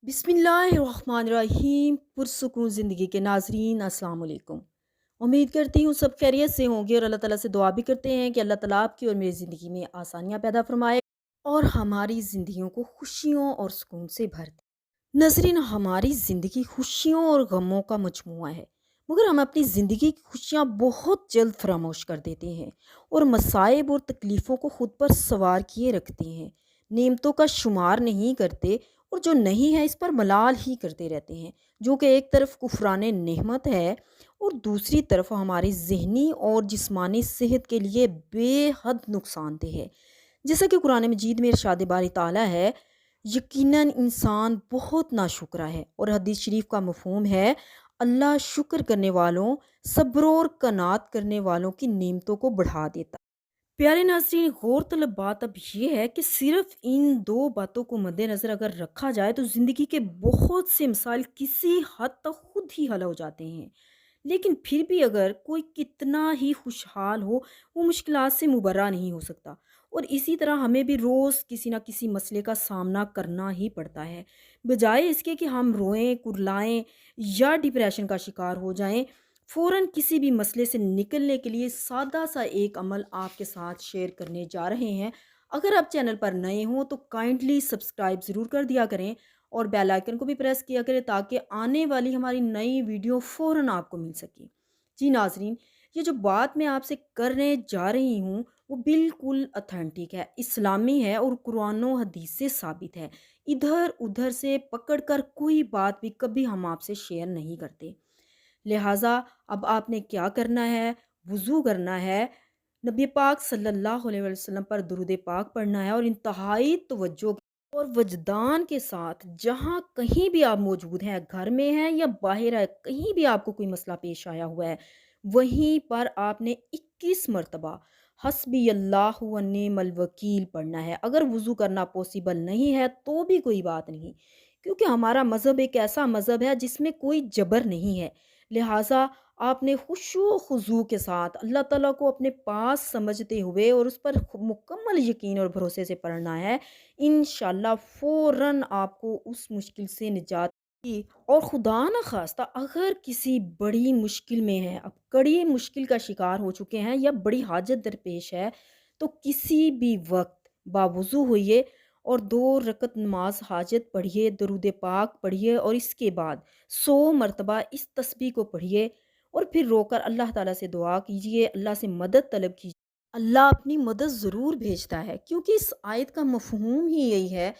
बिस्मिल्लाहिर्रहमानिर्रहीम। पुरसुकून ज़िंदगी के नाज़रीन, अस्सलाम वालेकुम। उम्मीद करती हूँ सब खैरियत से होंगे और अल्लाह ताला से दुआ भी करते हैं कि अल्लाह ताला आपकी और मेरी ज़िंदगी में आसानियाँ पैदा फरमाए और हमारी ज़िंदगियों को खुशियों और सुकून से भर दे। नाज़रीन, हमारी ज़िंदगी खुशियों और गमों का मजमूआ है, मगर हम अपनी ज़िंदगी की खुशियाँ बहुत जल्द फरामोश कर देते हैं और मसाइब और तकलीफ़ों को खुद पर सवार किए रखते हैं। नेमतों का शुमार नहीं करते और जो नहीं है इस पर मलाल ही करते रहते हैं, जो कि एक तरफ कुफरान नेमत है और दूसरी तरफ हमारी ज़हनी और जिस्मानी सेहत के लिए बेहद नुकसानदेह है। जैसा कि कुरान मजीद में इरशाद बारी ताला है, यकीनन इंसान बहुत नाशुक्रा है, और हदीस शरीफ का मफहूम है, अल्लाह शुक्र करने वालों, सब्र और कनात करने वालों की नेमतों को बढ़ा देता। प्यारे नाज़रीन, गौरतलब बात अब ये है कि सिर्फ़ इन 2 बातों को मद्देनज़र अगर रखा जाए तो ज़िंदगी के बहुत से मसाइल किसी हद तक खुद ही हल हो जाते हैं। लेकिन फिर भी अगर कोई कितना ही खुशहाल हो, वो मुश्किलात से मुबर्रा नहीं हो सकता, और इसी तरह हमें भी रोज़ किसी न किसी मसले का सामना करना ही पड़ता है। बजाय इसके कि हम रोएँ, कुरलाएँ या डिप्रेशन का शिकार हो जाएँ, फ़ौरन किसी भी मसले से निकलने के लिए सादा सा एक अमल आपके साथ शेयर करने जा रहे हैं। अगर आप चैनल पर नए हों तो काइंडली सब्सक्राइब ज़रूर कर दिया करें और बेल आइकन को भी प्रेस किया करें ताकि आने वाली हमारी नई वीडियो फ़ौरन आपको मिल सके। जी नाज़रीन, ये जो बात मैं आपसे करने जा रही हूँ वो बिल्कुल ऑथेंटिक है, इस्लामी है और कुरान और हदीस से साबित है। इधर-उधर से पकड़ कर कोई बात भी कभी हम आपसे शेयर नहीं करते। लिहाजा अब आपने क्या करना है, वुज़ू करना है, नबी पाक सल्लल्लाहु अलैहि वसल्लम पर दुरूद पाक पढ़ना है और इंतहाई तवज्जो और वजदान के साथ जहाँ कहीं भी आप मौजूद हैं, घर में हैं या बाहर है, कहीं भी आपको कोई मसला पेश आया हुआ है, वहीं पर आपने 21 मरतबा हस्बी अल्लाहु व निअमल वकील पढ़ना है। अगर वुज़ू करना पॉसिबल नहीं है तो भी कोई बात नहीं, क्योंकि हमारा मज़हब एक ऐसा मज़हब है जिसमें कोई जबर नहीं है। लिहाजा आपने खुशू खुजू के साथ अल्लाह ताला को अपने पास समझते हुए और उस पर मुकम्मल यकीन और भरोसे से पढ़ना है। इंशाल्लाह फ़ौरन आपको उस मुश्किल से निजात की। और खुदा न खास्ता अगर किसी बड़ी मुश्किल में है, अब कड़ी मुश्किल का शिकार हो चुके हैं या बड़ी हाजत दरपेश है, तो किसी भी वक्त बावुज़ू होइए और 2 रकत नमाज हाजत पढ़िए, दरूद पाक पढ़िए और इसके बाद 100 मरतबा इस तस्बीह को पढ़िए और फिर रोकर अल्लाह ताला से दुआ कीजिए, अल्लाह से मदद तलब कीजिए। अल्लाह अपनी मदद ज़रूर भेजता है, क्योंकि इस आयत का मफ़हूम ही यही है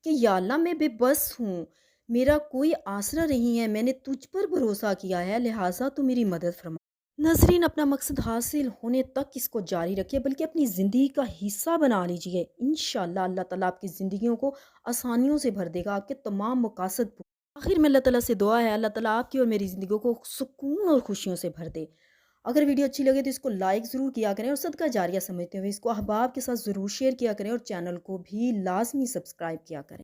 कि या अल्लाह मैं बेबस हूँ, मेरा कोई आसरा नहीं है, मैंने तुझ पर भरोसा किया है, लिहाजा तू मेरी मदद फरमा। नज़रीन, अपना मकसद हासिल होने तक इसको जारी रखिए, बल्कि अपनी ज़िंदगी का हिस्सा बना लीजिए। इंशाअल्लाह अल्लाह ताला आपकी ज़िंदगियों को आसानियों से भर देगा, आपके तमाम मकासद। आखिर में अल्लाह ताला से दुआ है, अल्लाह ताला आपकी और मेरी ज़िंदगियों को सुकून और खुशियों से भर दे। अगर वीडियो अच्छी लगे तो इसको लाइक ज़रूर किया करें और सदका जारिया समझते हुए इसको अहबाब के साथ ज़रूर शेयर किया करें और चैनल को भी लाज़मी सब्सक्राइब किया करें।